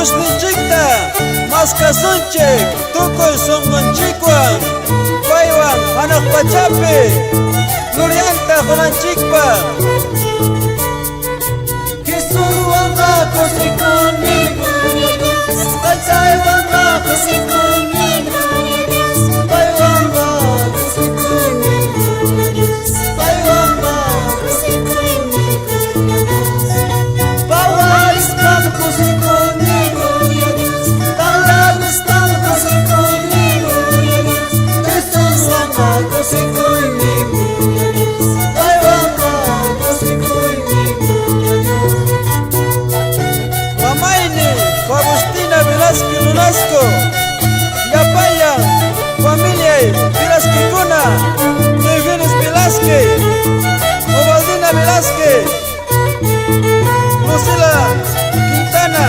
Dios ninchikta maskasunchik tukuy sunqunchikwan paywan hanaq pachapi nuryanta qunanchikpa Jesuswanqa kusikuni Qachaywanqa kusikuni Paywanqa kusikuni Paywanqa kusikuni Pawaristam kusikuni Tanglawistam kusikuni Jesuswanqa kusikuni Paywanqa kusikuni Mamaini Faustina Velasque Lunasco Yapayan familia Velasque Kuna Nevines Velasque Ovaldina Velasque Lucila Quintana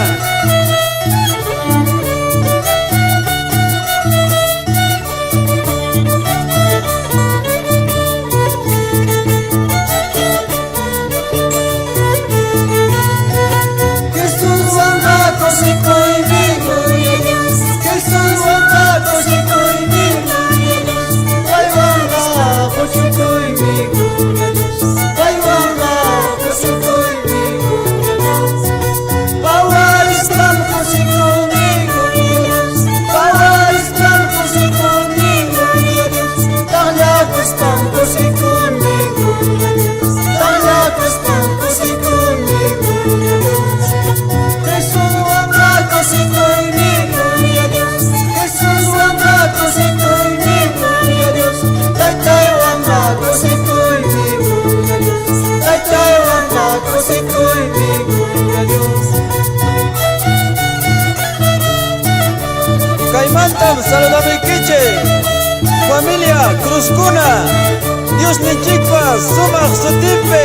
Caimantam saludame kiche familia Cruzcuna Dios ninchikpas sumaq sutipe